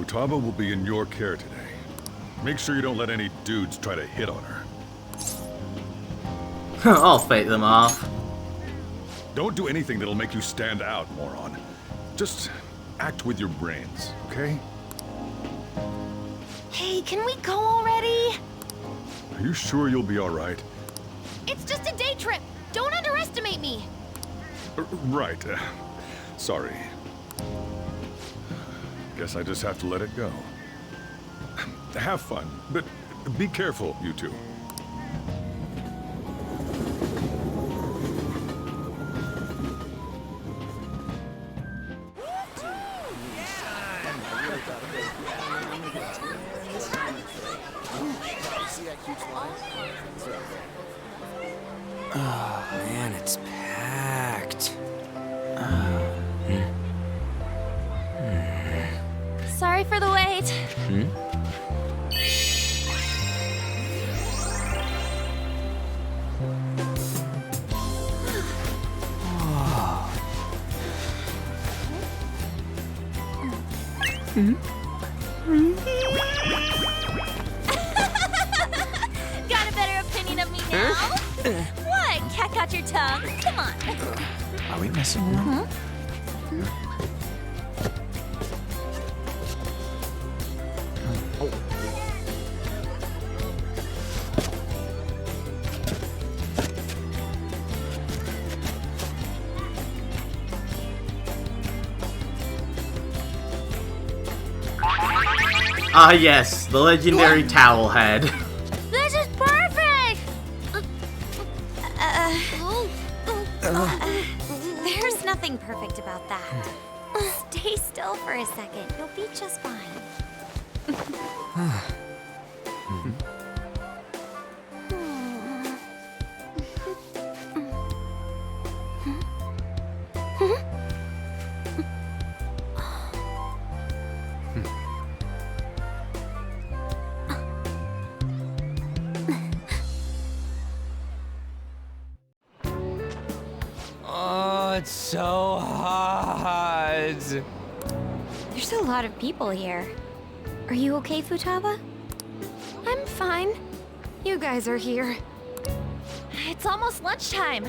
Futaba will be in your care today. Make sure you don't let any dudes try to hit on her. I'll fight them off. Don't do anything that'll make you stand out, moron. Just act with your brains, okay? Hey, can we go already? Are you sure you'll be alright? It's just a day trip. Don't underestimate me. Right. Sorry. Guess I just have to let it go. Have fun, but be careful, you two. Oh man, it's packed. Sorry for the wait. Got a better opinion of me now? What? Cat got your tongue? Come on. Are we messing around? Ah yes, the legendary towel head. This is perfect! There's nothing perfect about that. Stay still for a second. You'll be just fine. Oh, it's so hot. There's a lot of people here. Are you okay, Futaba? I'm fine. You guys are here. It's almost lunchtime.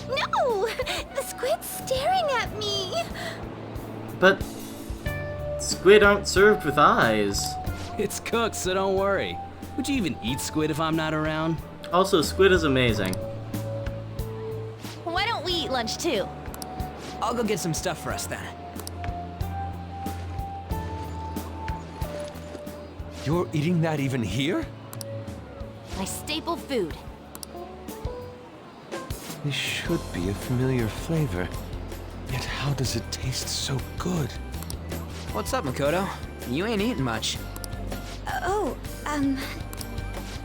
No! The squid's staring at me! But squid aren't served with eyes. It's cooked, so don't worry. Would you even eat squid if I'm not around? Also, squid is amazing. Why don't we eat lunch too? I'll go get some stuff for us then. You're eating that even here? My staple food. This should be a familiar flavor. Yet how does it taste so good? What's up, Makoto? You ain't eating much.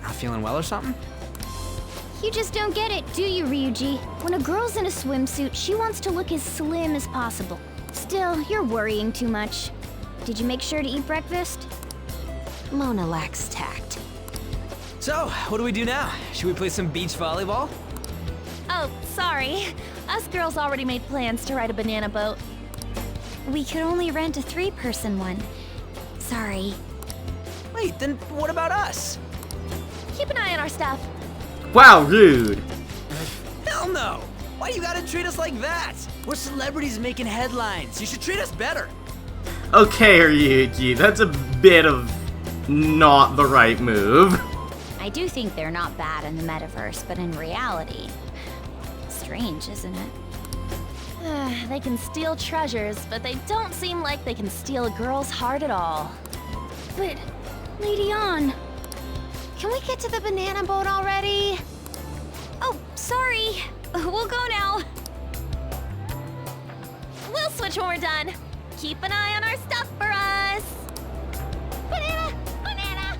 Not feeling well or something? You just don't get it, do you, Ryuji? When a girl's in a swimsuit, she wants to look as slim as possible. Still, you're worrying too much. Did you make sure to eat breakfast? Mona lacks tact. So, what do we do now? Should we play some beach volleyball? Oh, sorry. Us girls already made plans to ride a banana boat. We could only rent a 3-person one. Sorry. Wait, then what about us? Keep an eye on our stuff. Wow, rude. Hell no! Why you gotta treat us like that? We're celebrities making headlines. You should treat us better. Okay, Ryuji, that's a bit of not the right move. I do think they're not bad in the metaverse, but in reality... Strange, isn't it? They can steal treasures, but they don't seem like they can steal a girl's heart at all. But, Lady On... Can we get to the banana boat already? Oh, sorry. We'll go now. We'll switch when we're done. Keep an eye on our stuff for us. Banana! Banana!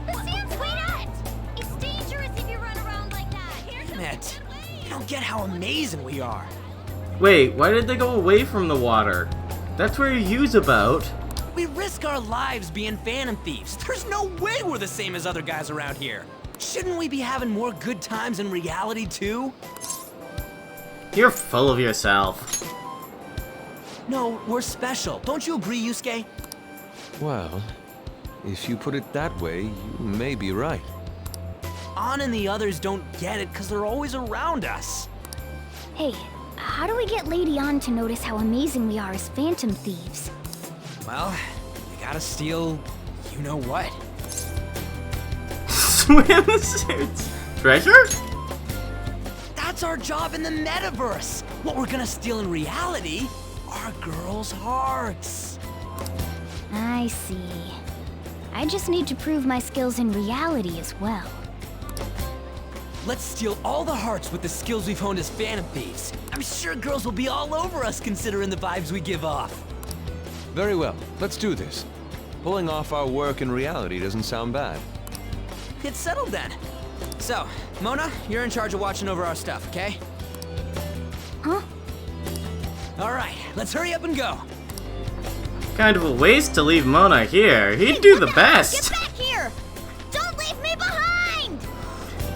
The sand's way wet! It's dangerous if you run around like that. Damn it! You don't get how amazing we are. Wait, why did they go away from the water? That's where Yu's about. We risk our lives being phantom thieves. There's no way we're the same as other guys around here. Shouldn't we be having more good times in reality too? You're full of yourself. No, we're special. Don't you agree, Yusuke? Well, if you put it that way, you may be right. On and the others don't get it because they're always around us. Hey, how do we get Lady On to notice how amazing we are as phantom thieves? Well, you gotta steal you know what. Swimsuits. Treasure? That's our job in the metaverse. What we're gonna steal in reality are girls' hearts. I see. I just need to prove my skills in reality as well. Let's steal all the hearts with the skills we've honed as phantom thieves. I'm sure girls will be all over us considering the vibes we give off. Very well, let's do this. Pulling off our work in reality doesn't sound bad. It's settled then. So, Mona, you're in charge of watching over our stuff, okay? Huh? All right, let's hurry up and go. Kind of a waste to leave Mona here. He'd do the best. Get back here! Don't leave me behind!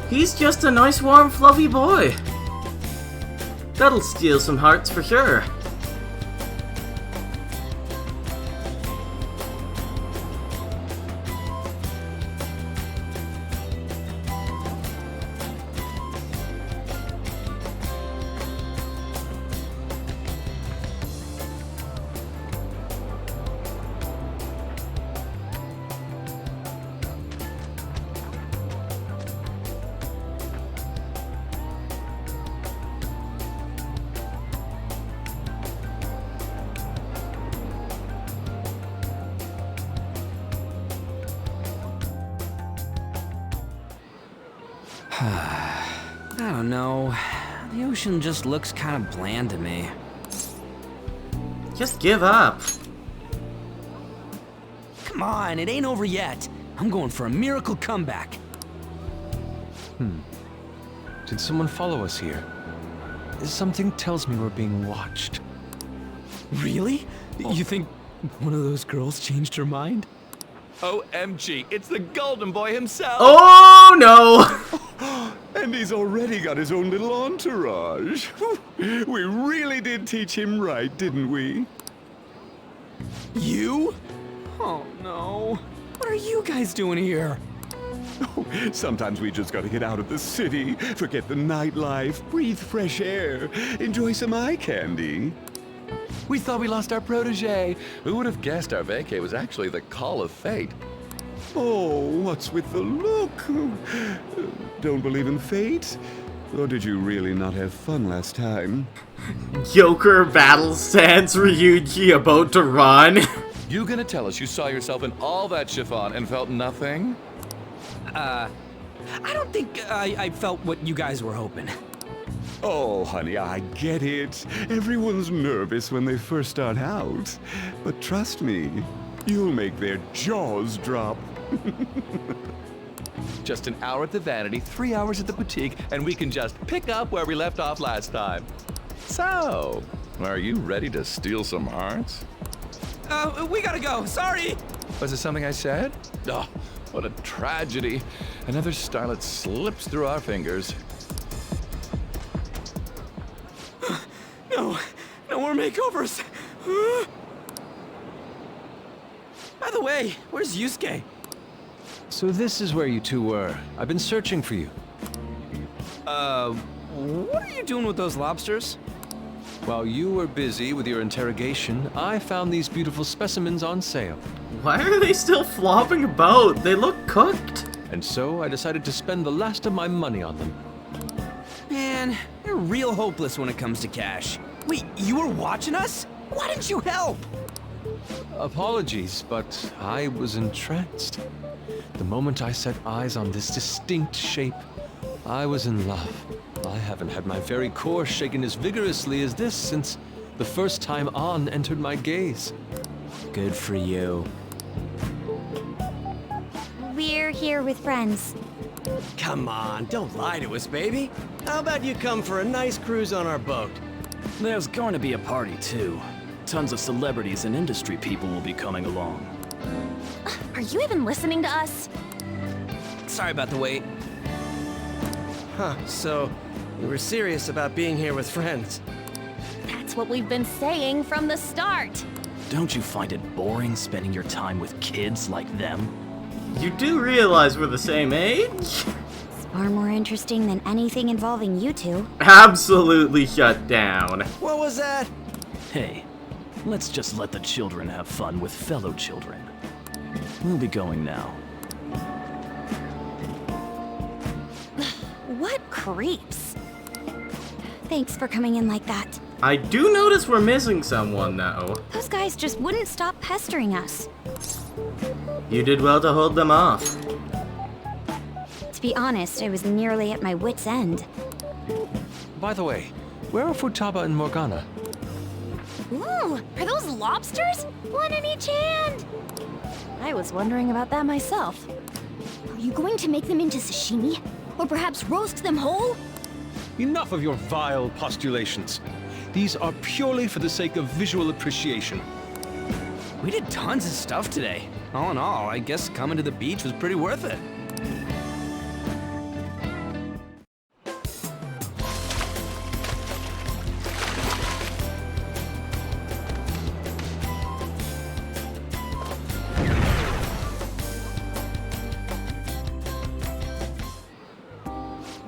He's just a nice, warm, fluffy boy. That'll steal some hearts for sure. I don't know. The ocean just looks kind of bland to me. Just give up. Come on, it ain't over yet. I'm going for a miracle comeback. Did someone follow us here? Something tells me we're being watched. Really? You think one of those girls changed her mind? OMG, it's the Golden Boy himself! Oh no! And he's already got his own little entourage. We really did teach him right, didn't we? You? Oh no. What are you guys doing here? Sometimes we just gotta get out of the city, forget the nightlife, breathe fresh air, enjoy some eye candy. We thought we lost our protege. Who would have guessed our vacay was actually the call of fate? Oh, what's with the look? Don't believe in fate? Or did you really not have fun last time? Joker battle stance Ryuji about to run. You gonna tell us you saw yourself in all that chiffon and felt nothing? I don't think I felt what you guys were hoping. Oh, honey, I get it. Everyone's nervous when they first start out. But trust me, you'll make their jaws drop. Just an hour at the Vanity, 3 hours at the boutique, and we can just pick up where we left off last time. So, are you ready to steal some hearts? We gotta go. Sorry. Was it something I said? Oh, what a tragedy. Another starlet slips through our fingers. No more makeovers. By the way, where's Yusuke? So this is where you two were. I've been searching for you. What are you doing with those lobsters? While you were busy with your interrogation, I found these beautiful specimens on sale. Why are they still flopping about? They look cooked. And so I decided to spend the last of my money on them. Man, you're real hopeless when it comes to cash. Wait, you were watching us? Why didn't you help? Apologies, but I was entranced. The moment I set eyes on this distinct shape, I was in love. I haven't had my very core shaken as vigorously as this since the first time On entered my gaze. Good for you. We're here with friends. Come on, don't lie to us, baby. How about you come for a nice cruise on our boat? There's going to be a party, too. Tons of celebrities and industry people will be coming along. Are you even listening to us? Sorry about the wait. Huh, so you were serious about being here with friends. That's what we've been saying from the start. Don't you find it boring spending your time with kids like them? You do realize we're the same age? Far more interesting than anything involving you two. Absolutely shut down. What was that? Hey, let's just let the children have fun with fellow children. We'll be going now. What creeps? Thanks for coming in like that. I do notice we're missing someone, though. Those guys just wouldn't stop pestering us. You did well to hold them off. To be honest, I was nearly at my wit's end. By the way, where are Futaba and Morgana? Ooh, are those lobsters? One in each hand! I was wondering about that myself. Are you going to make them into sashimi? Or perhaps roast them whole? Enough of your vile postulations. These are purely for the sake of visual appreciation. We did tons of stuff today. All in all, I guess coming to the beach was pretty worth it.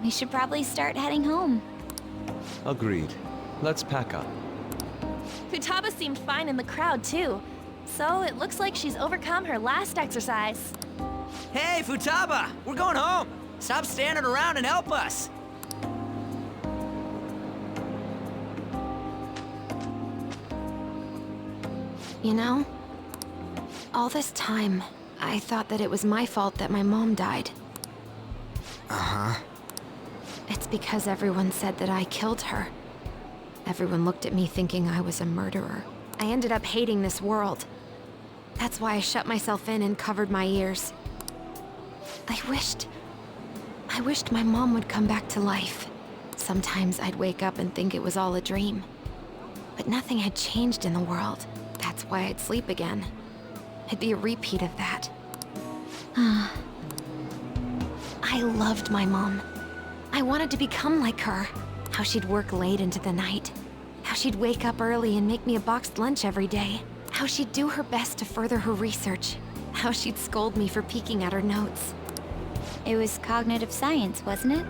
We should probably start heading home. Agreed. Let's pack up. Futaba seemed fine in the crowd, too. So it looks like she's overcome her last exercise. Hey, Futaba! We're going home! Stop standing around and help us! You know, all this time, I thought that it was my fault that my mom died. Uh-huh. It's because everyone said that I killed her. Everyone looked at me thinking I was a murderer. I ended up hating this world. That's why I shut myself in and covered my ears. I wished my mom would come back to life. Sometimes I'd wake up and think it was all a dream. But nothing had changed in the world. That's why I'd sleep again. It'd be a repeat of that. I loved my mom. I wanted to become like her. How she'd work late into the night. How she'd wake up early and make me a boxed lunch every day. How she'd do her best to further her research. How she'd scold me for peeking at her notes. It was cognitive science, wasn't it?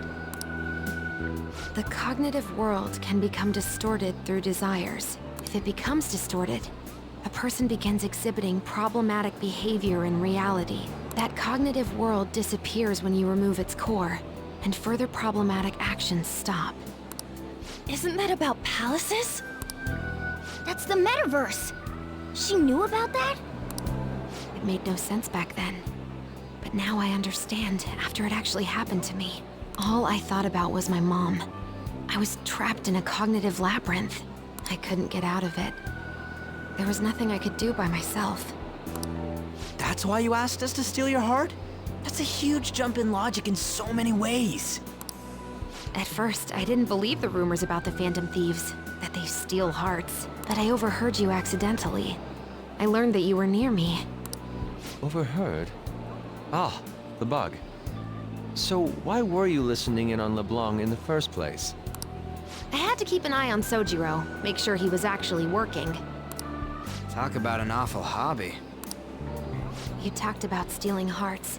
The cognitive world can become distorted through desires. If it becomes distorted, a person begins exhibiting problematic behavior in reality. That cognitive world disappears when you remove its core, and further problematic actions stop. Isn't that about palaces? That's the metaverse! She knew about that? It made no sense back then. But now I understand after it actually happened to me. All I thought about was my mom. I was trapped in a cognitive labyrinth. I couldn't get out of it. There was nothing I could do by myself. That's why you asked us to steal your heart? That's a huge jump in logic in so many ways. At first, I didn't believe the rumors about the Phantom Thieves, that they steal hearts. But I overheard you accidentally. I learned that you were near me. Overheard? Ah, the bug. So why were you listening in on LeBlanc in the first place? I had to keep an eye on Sojiro, make sure he was actually working. Talk about an awful hobby. You talked about stealing hearts.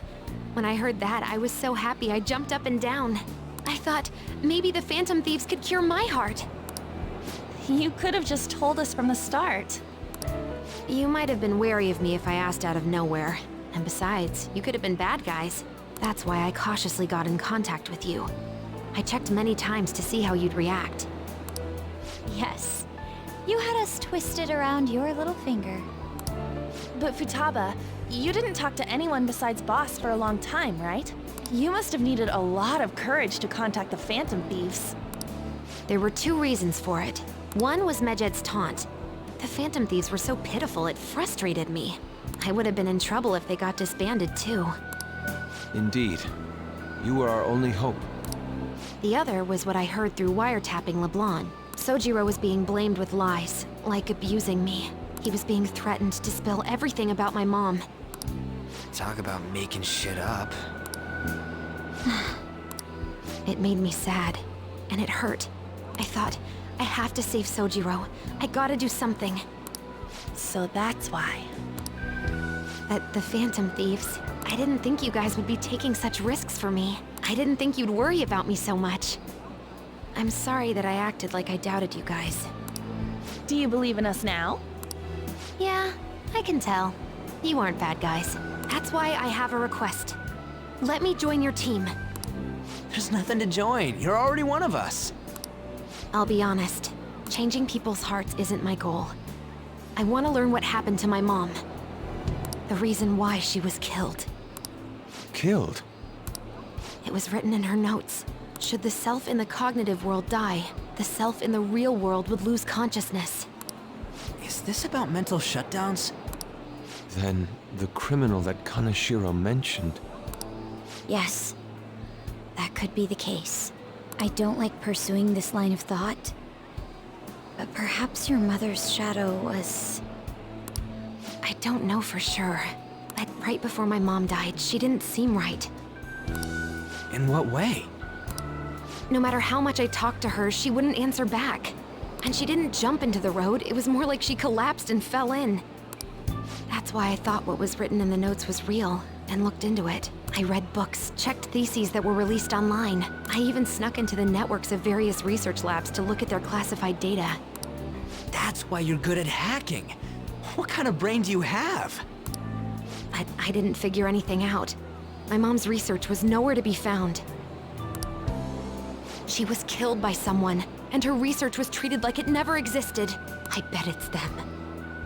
When I heard that, I was so happy I jumped up and down. I thought, maybe the Phantom Thieves could cure my heart. You could have just told us from the start. You might have been wary of me if I asked out of nowhere. And besides, you could have been bad guys. That's why I cautiously got in contact with you. I checked many times to see how you'd react. Yes. You had us twisted around your little finger. But Futaba, you didn't talk to anyone besides Boss for a long time, right? You must have needed a lot of courage to contact the Phantom Thieves. There were two reasons for it. One was Medjed's taunt. The Phantom Thieves were so pitiful it frustrated me. I would have been in trouble if they got disbanded too. Indeed. You were our only hope. The other was what I heard through wiretapping LeBlanc. Sojiro was being blamed with lies, like abusing me. He was being threatened to spill everything about my mom. Talk about making shit up. It made me sad, and it hurt. I thought, I have to save Sojiro. I gotta do something. So that's why. The Phantom Thieves. I didn't think you guys would be taking such risks for me. I didn't think you'd worry about me so much. I'm sorry that I acted like I doubted you guys. Do you believe in us now? Yeah, I can tell. You aren't bad guys. That's why I have a request. Let me join your team. There's nothing to join. You're already one of us. I'll be honest. Changing people's hearts isn't my goal. I want to learn what happened to my mom. The reason why she was killed. Killed? It was written in her notes. Should the self in the cognitive world die, the self in the real world would lose consciousness. Is this about mental shutdowns? Then the criminal that Kaneshiro mentioned. Yes, that could be the case. I don't like pursuing this line of thought, but perhaps your mother's shadow was... I don't know for sure, but right before my mom died, she didn't seem right. In what way? No matter how much I talked to her, she wouldn't answer back. And she didn't jump into the road, it was more like she collapsed and fell in. That's why I thought what was written in the notes was real, and looked into it. I read books, checked theses that were released online. I even snuck into the networks of various research labs to look at their classified data. That's why you're good at hacking. What kind of brain do you have? But I didn't figure anything out. My mom's research was nowhere to be found. She was killed by someone, and her research was treated like it never existed. I bet it's them.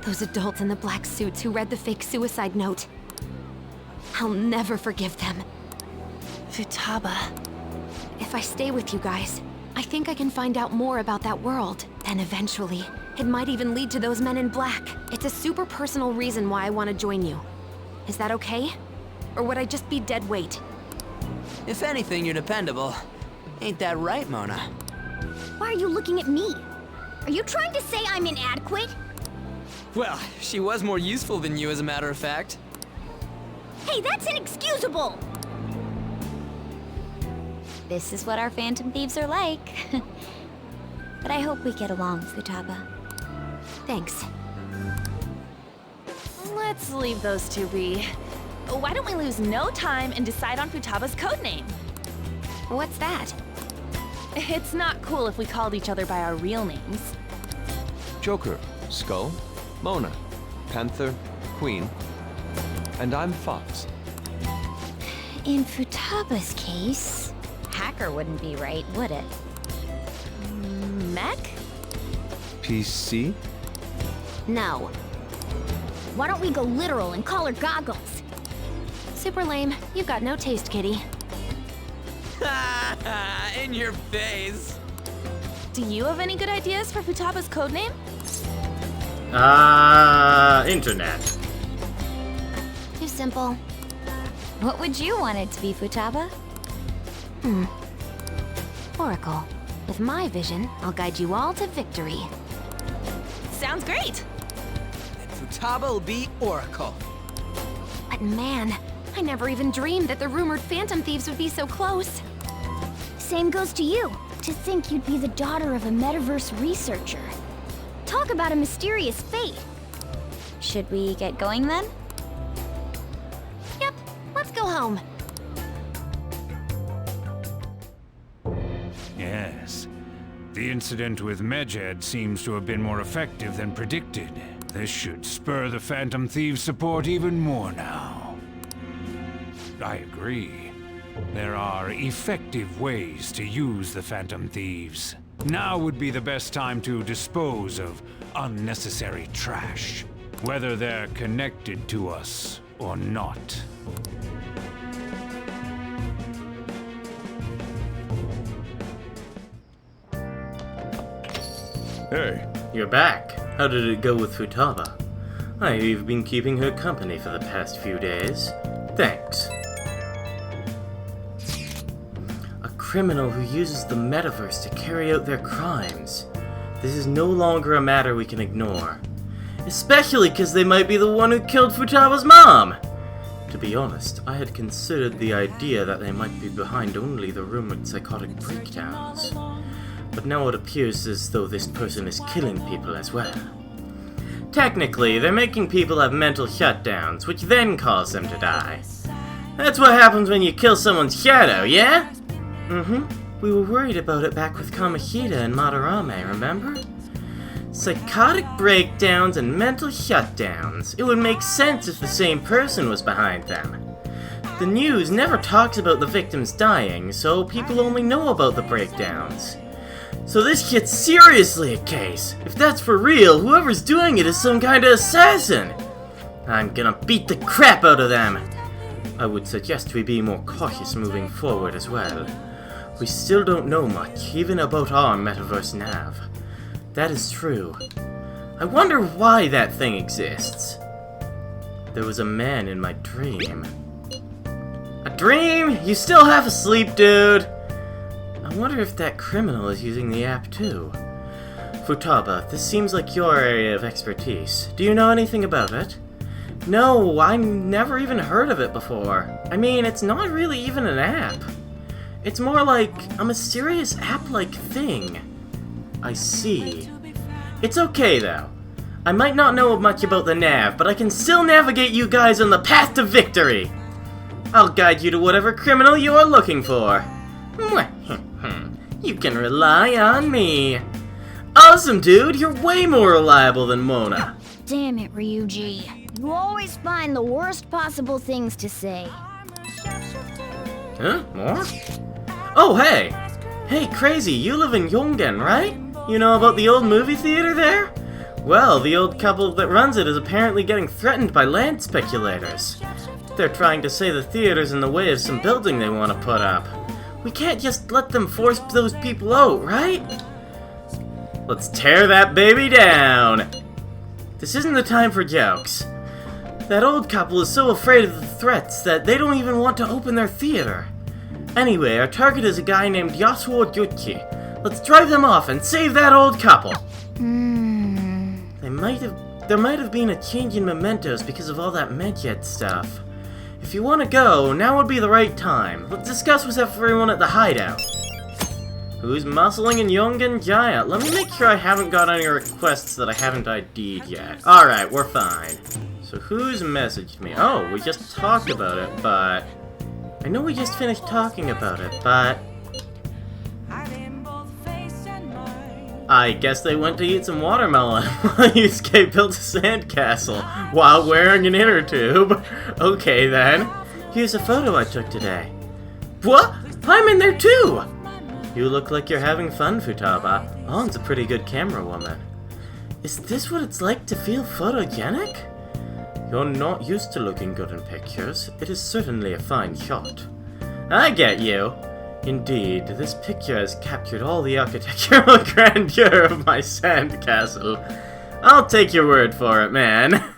Those adults in the black suits who read the fake suicide note. I'll never forgive them. Futaba. If I stay with you guys, I think I can find out more about that world. Then eventually, it might even lead to those men in black. It's a super personal reason why I want to join you. Is that okay? Or would I just be dead weight? If anything, you're dependable. Ain't that right, Mona? Why are you looking at me? Are you trying to say I'm inadequate? Well, she was more useful than you, as a matter of fact. Hey, that's inexcusable! This is what our Phantom Thieves are like. But I hope we get along, Futaba. Thanks. Let's leave those two be. Why don't we lose no time and decide on Futaba's codename? What's that? It's not cool if we called each other by our real names. Joker, Skull, Mona, Panther, Queen, and I'm Fox. In Futaba's case, hacker wouldn't be right, would it? Mech? PC? No. Why don't we go literal and call her Goggles? Super lame. You've got no taste, kitty. In your face. Do you have any good ideas for Futaba's codename? Internet. Too simple. What would you want it to be, Futaba? Oracle. With my vision, I'll guide you all to victory. Sounds great! And Futaba will be Oracle. But man, I never even dreamed that the rumored Phantom Thieves would be so close. Same goes to you. To think you'd be the daughter of a metaverse researcher. Talk about a mysterious fate. Should we get going then? Yep, let's go home. Yes. The incident with Medjed seems to have been more effective than predicted. This should spur the Phantom Thieves' support even more now. I agree. There are effective ways to use the Phantom Thieves. Now would be the best time to dispose of unnecessary trash, whether they're connected to us or not. Hey, you're back. How did it go with Futaba? I've been keeping her company for the past few days. Thanks. A criminal who uses the metaverse to carry out their crimes. This is no longer a matter we can ignore. Especially because they might be the one who killed Futaba's mom! To be honest, I had considered the idea that they might be behind only the rumored psychotic breakdowns. But now it appears as though this person is killing people as well. Technically, they're making people have mental shutdowns, which then cause them to die. That's what happens when you kill someone's shadow, yeah? Mm-hmm. We were worried about it back with Kamoshida and Madarame, remember? Psychotic breakdowns and mental shutdowns. It would make sense if the same person was behind them. The news never talks about the victims dying, so people only know about the breakdowns. So this shit's seriously a case. If that's for real, whoever's doing it is some kind of assassin. I'm gonna beat the crap out of them. I would suggest we be more cautious moving forward as well. We still don't know much, even about our metaverse nav. That is true. I wonder why that thing exists. There was a man in my dream. A dream? You still half asleep, dude? I wonder if that criminal is using the app too. Futaba, this seems like your area of expertise. Do you know anything about it? No, I never even heard of it before. I mean, it's not really even an app. It's more like a mysterious app-like thing. I see. It's okay, though. I might not know much about the nav, but I can still navigate you guys on the path to victory! I'll guide you to whatever criminal you are looking for. You can rely on me. Awesome, dude! You're way more reliable than Mona. Damn it, Ryuji. You always find the worst possible things to say. Huh? More? Oh, hey! Hey, Crazy, you live in Yongen, right? You know about the old movie theater there? Well, the old couple that runs it is apparently getting threatened by land speculators. They're trying to say the theater's in the way of some building they want to put up. We can't just let them force those people out, right? Let's tear that baby down! This isn't the time for jokes. That old couple is so afraid of the threats that they don't even want to open their theater. Anyway, our target is a guy named Yasuo Juchi. Let's drive them off and save that old couple! There might have been a change in mementos because of all that Medjed stuff. If you want to go, now would be the right time. Let's discuss with everyone at the hideout. Who's muscling in Yongen Giant? Let me make sure I haven't got any requests that I haven't ID'd yet. Alright, we're fine. So who's messaged me? Oh, we just talked about it, but... I know we just finished talking about it, but... I guess they went to eat some watermelon while Yusuke built a sandcastle while wearing an inner tube. Okay then. Here's a photo I took today. What? I'm in there too! You look like you're having fun, Futaba. On's a pretty good camera woman. Is this what it's like to feel photogenic? You're not used to looking good in pictures. It is certainly a fine shot. I get you. Indeed, this picture has captured all the architectural grandeur of my sandcastle. I'll take your word for it, man.